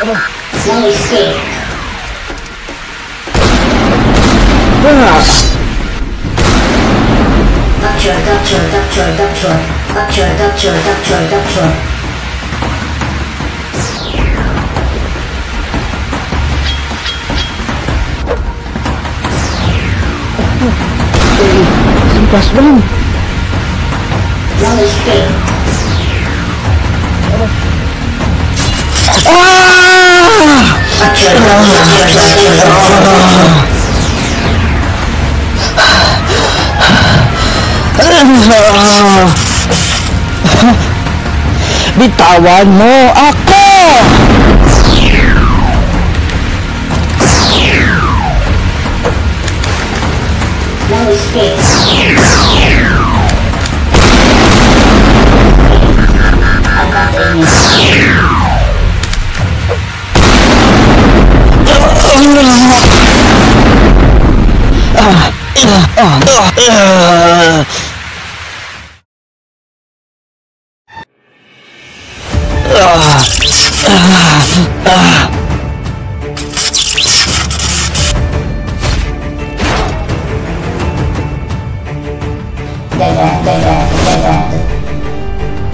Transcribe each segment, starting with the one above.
No escape. Capture. Simpas belum? No escape. Bitawan mo ako! No escape.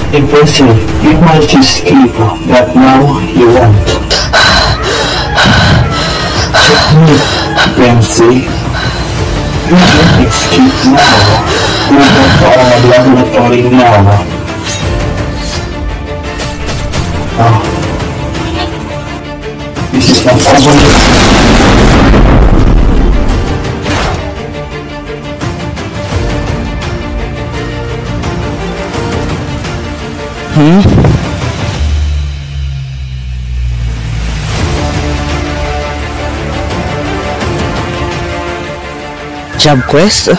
Impressive. You managed to escape, but now you won't. Checkmate, Ramsey. You can't escape now. We're going to our laboratory now. Oh. This is not over. Job quest?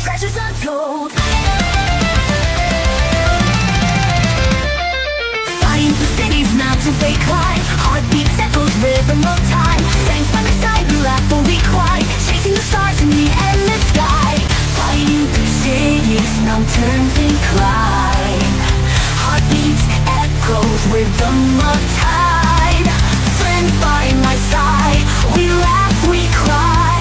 Treasures untold. Fighting the city's mountains they climb. Heartbeats echoes rhythm of time. Saints by my side, we laugh or we cry. Chasing the stars in the endless sky. Fighting the city's mountains they climb. Heartbeats echoes rhythm of time. Friends by my side, we laugh, we cry.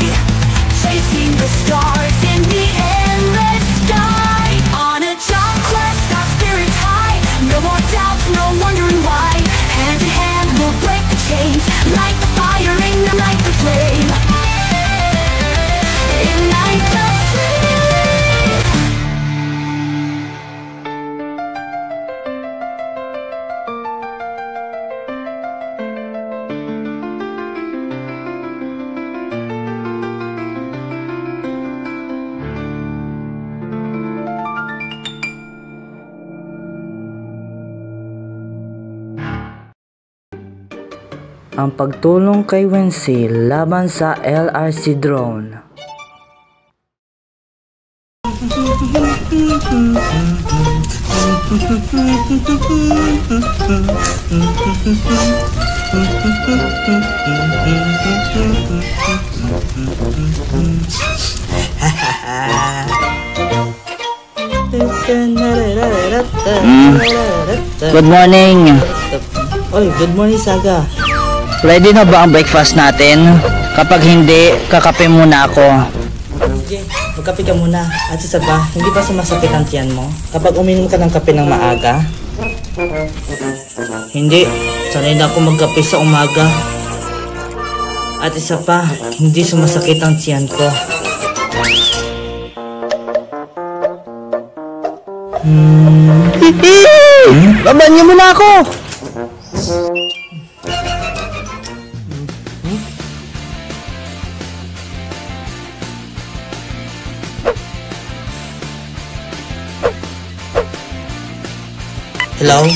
Chasing the stars in the endless sky. On a job quest, our spirits high. No more doubts, no wondering why. Hand in hand, we'll break the chains. Light the fire, ignite the flame. Ignite the flame. Ang pagtulong kay Wensi laban sa LRC drone. Good morning. Oy, good morning, Saga. Ready na ba ang breakfast natin? Kapag hindi, kakape muna ako. Sige, magkape ka muna. At isa ba, hindi ba sumasakit ang tiyan mo? Kapag uminom ka ng kape ng maaga? Hindi, sanay na ako magkape sa umaga. At isa pa, hindi sumasakit ang tiyan ko. Laban niyo muna ako! Hello?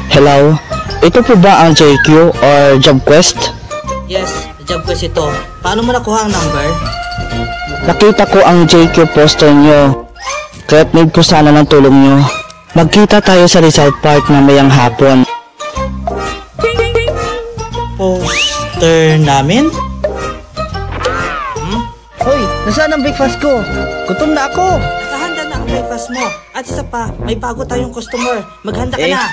Hello? Ito po ba ang JQ or job quest? Yes, job quest ito. Paano mo nakuha ang number? Nakita ko ang JQ poster nyo. Kaya't need ko sana ng tulong nyo. Magkita tayo sa Rizal Park mamayang hapon. Poster namin? Nasaan ang breakfast ko? Gutom na ako. Nakahanda na ang breakfast mo. At isa pa, may bago tayong customer. Maghanda ka na.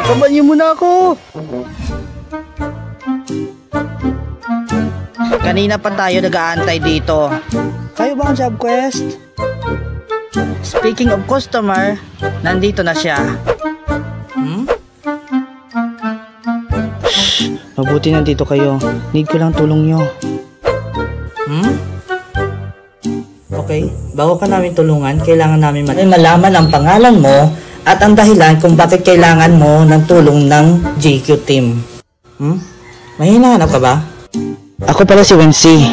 Kaban niyo muna ako. Kanina pa tayo nag-aantay dito. Kayo ba ang job quest? Speaking of customer, nandito na siya. Mabuti nandito kayo. Need ko lang tulong nyo. Okay, bago ka namin tulungan, kailangan namin malaman ang pangalan mo at ang dahilan kung bakit kailangan mo ng tulong ng JQ team. May hinahanap ka ba? Ako pala si Wency.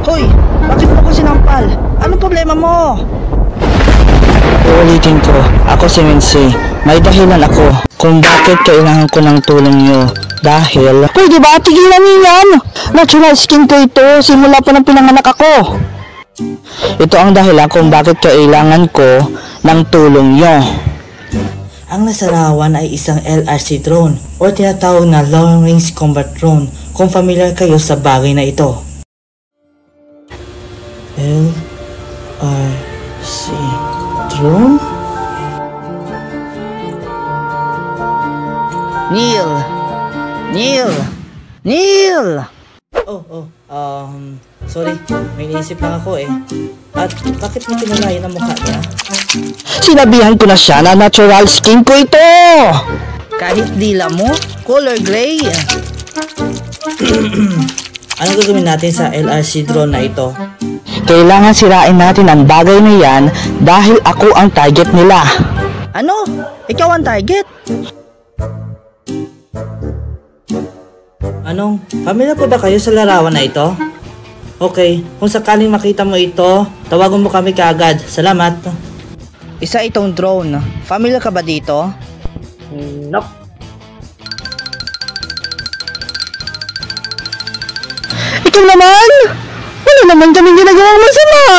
Hoy! Bakit mo ako sinampal? Anong problema mo? Uulitin ko, ako si Wency. May dahilan ako kung bakit kailangan ko ng tulong nyo. Dahil... Pwede ba tigilan niyo yan? Natural skin ko ito simula pa ng pinanganak ako. Ito ang dahilan kung bakit kailangan ko ng tulong nyo. Ang nasarawan ay isang LRC drone o tinatawag na Long Range Combat Drone kung familiar kayo sa bagay na ito. LRC drone? Neil! Sorry, may naisip lang ako eh. At bakit mo kinalayan ang mukha niya? Sinabihan ko na siya na natural skin ko ito! Kahit dila mo, color gray. Ano gagawin natin sa LRC drone na ito? Kailangan sirain natin ang bagay na yan dahil ako ang target nila. Ano? Ikaw ang target? Anong, familiar po ba kayo sa larawan na ito? Okay, kung sakaling makita mo ito, tawagan mo kami kaagad. Salamat. Isa itong drone. Familiar ka ba dito? Nope. Ikaw naman! Wala naman kaming ginagawang masama!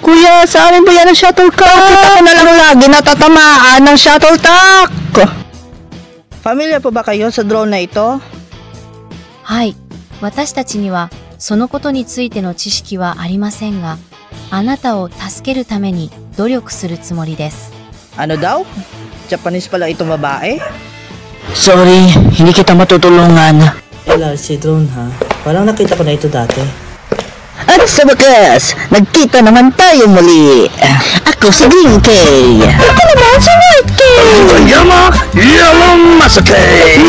Kuya, sa amin ba yan ang shuttlecock? Bakit ako na lang lagi natatamaan ng shuttlecock? Familiar po ba kayo sa drone na ito? はい。私たちにはそのことについての知識はありませんが、あなたを助けるために努力するつもりです。 Ano daw? Japanese pala itong babae? Sorry, hindi kita matutulungan. LRC drone ha? Parang nakita ko na ito dati. At sa wakas, nagkita naman tayo muli. Ako si Green Kay. Ako naman si White Kay. Yamang Masakay.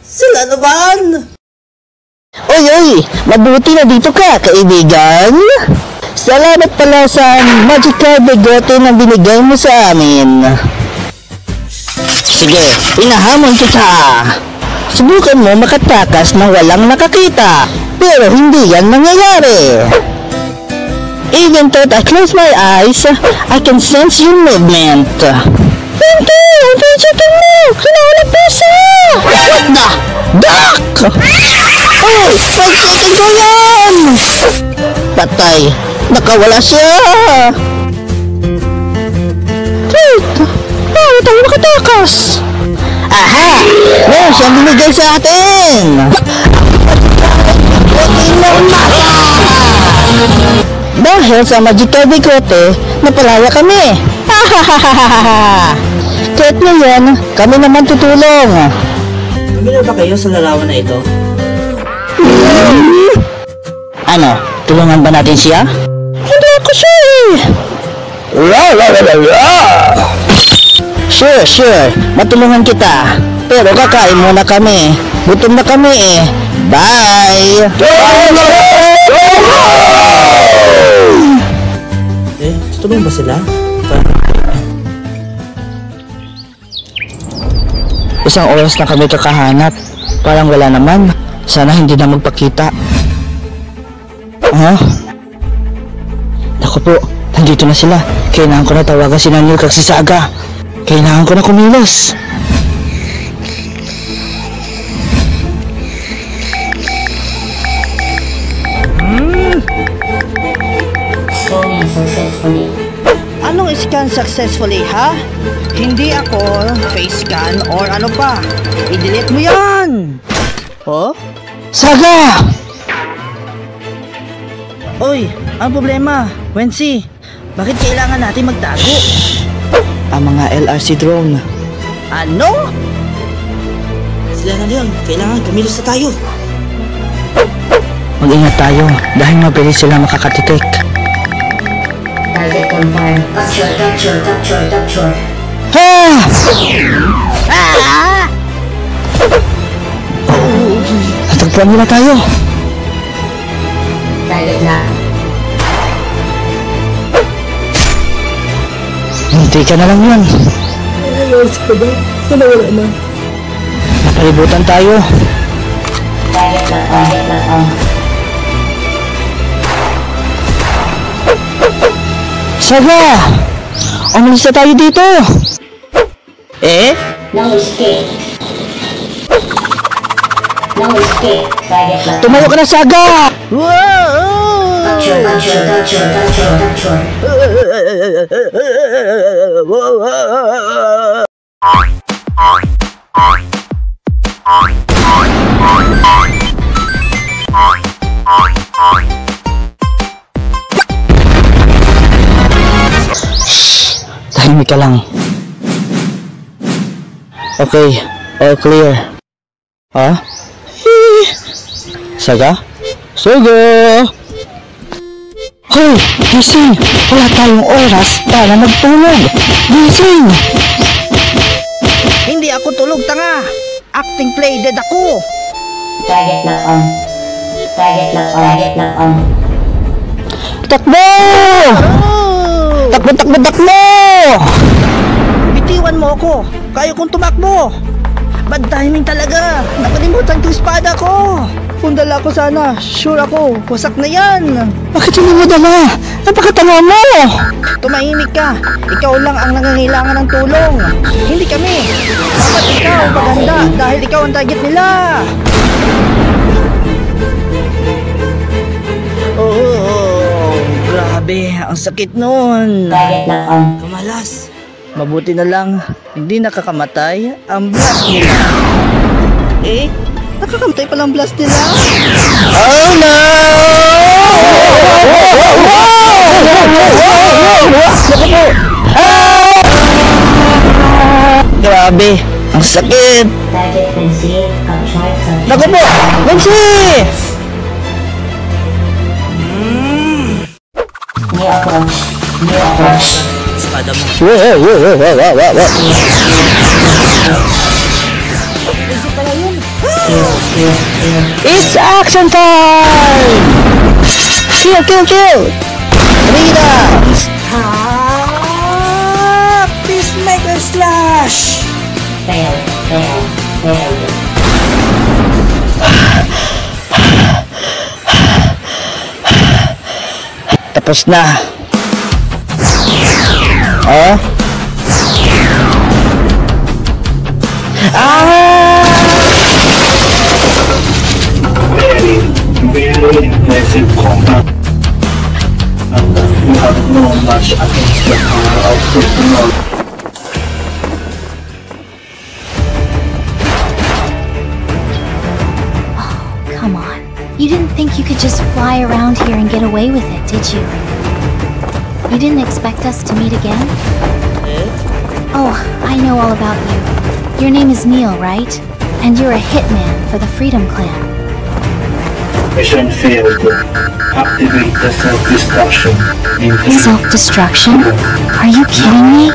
Sila naman! Oy, mabuti na dito ka, kaibigan. Salamat pala sa magical bigote na binigay mo sa amin. Sige, inahamon kita. Subukan mo makatakas ng walang nakakita, pero hindi yan nangyayari. Even though I close my eyes, I can sense your movement. Hindi, ang fidgeting mo! Hinahanap pusa! What the? Duck! Oh, pag-checking ko yan! Patay, nakawala siya! Wait, bakit tayo makatakas? Aha! Meron siyang binigay sa atin! Puting ng mata! Dahil sa magical bigote, napalaya kami! Kahit ngayon, kami naman tutulong! Familiar ba kayo sa larawan na ito? Ano? Tulungan ba natin siya? Hindi ako siya eh! Sure. Matulungan kita. Pero kakain muna kami. Gutom na kami eh. Bye! Tutulong ba sila? Isang oras na kami kakahanap. Parang wala naman. Sana hindi na magpakita. Naku po, Nandito na sila. Kailangan ko na tawagan si Neil kag si Saga. Kailangan ko na kumilos. Scanning successfully. Anong scan successfully, ha? Hindi ako face scan or ano pa. I-delete mo yan! Oh? Saga! Oy, ang problema, Wensi, bakit kailangan natin magtago? Ang mga LRC drone. Ano? Sila na yun. Kailangan kumilos na tayo. Mag-ingat tayo dahil mabilis sila makakatitik. Target confirmed. Capture. Ha! Natagpuan nila tayo. Target lock. Hintay ka na lang yan. Napalibutan tayo. Target lock on. Saga! Umalis na tayo dito. No escape. Target lock. Tumayo ka na, Saga! Capture. Tahimik ka lang. Okay, all clear. Ha? Saga? Saga! Hoy! Gising! Wala tayong oras para magtulog! Gising! Hindi ako tulog, tanga! Acting play dead ako! Target lock on. Takbo! Takbo! Bitiwan mo ako! Kaya kong tumakbo! Bad timing talaga! Nakalimutan ko yung espada ko! Kung dala ko sana, sure ako, wasak na yan! Bakit hindi mo dala? Napakatanga mo! Tumahimik ka! Ikaw lang ang nangangailangan ng tulong! Hindi kami! Dapat ikaw maganda dahil ikaw ang target nila! Oh, grabe! Ang sakit nun! Target lock on. Kamalas. Mabuti na lang, hindi nakakamatay ang blast nila. Nakakamatay palang blast nila. Oh no! Grabe, ang sakit. Target Nancy. Capture. Naku po, Nancy! New approach. Espada mo. It's action time! Kill! Rita! Peacemaker slash! Fail. Tapos na. Oh? Very impressive combat. You have no match against the power of personal. Come on. You didn't think you could just fly around here and get away with it, did you? You didn't expect us to meet again? Oh, I know all about you. Your name is Neil, right? And you're a hitman for the Freedom Clan. Mission failed. Activate the self-destruction. Self-destruction? Are you kidding me?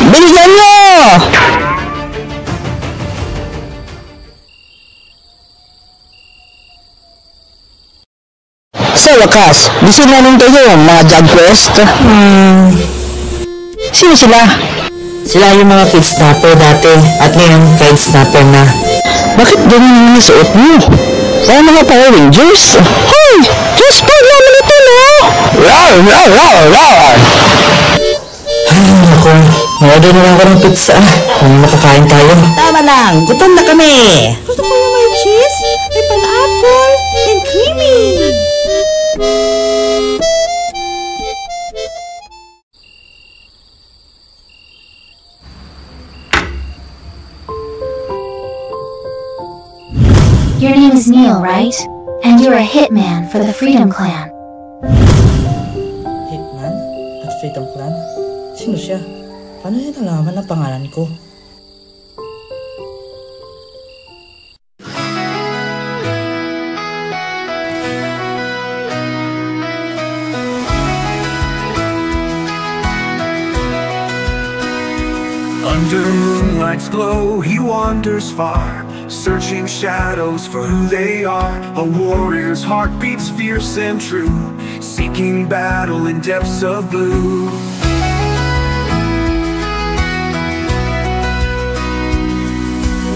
Bilisan nyo! Sa wakas, gising na rin kayo, mga Jug Quest. Sino sila? Sila yung mga kidnapper dati at ngayon kidnapper na. Bakit ganyan yung nasuot mo? Parang mga Power Rangers. Hoy! Spoil naman ito, no? Rawr, rawr, rawr, rawr. Ay, naku. Mag-order na lang ako ng pizza. Kung makakain tayo. Tama lang. Gutom na kami. Gusto ko yung may cheese, may pineapple, and creamy. Your name is Neil, right? And you're a hitman for the Freedom Clan. Hitman? At Freedom Clan? Sino siya? Paano niya nalaman ang pangalan ko? Under moonlight's glow, he wanders far, searching shadows for who they are. A warrior's heart beats fierce and true, seeking battle in depths of blue.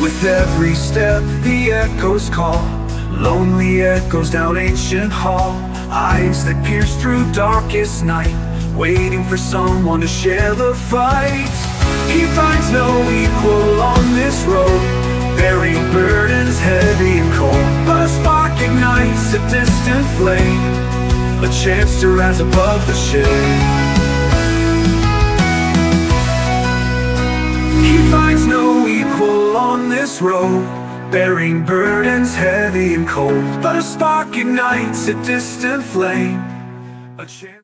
With every step, the echoes call, lonely echoes down ancient hall. Eyes that pierce through darkest night, waiting for someone to share the fight. He finds no equal on this road, bearing burdens heavy and cold. But a spark ignites a distant flame, a chance to rise above the shade. He finds no equal on this road, bearing burdens heavy and cold. But a spark ignites a distant flame, a chance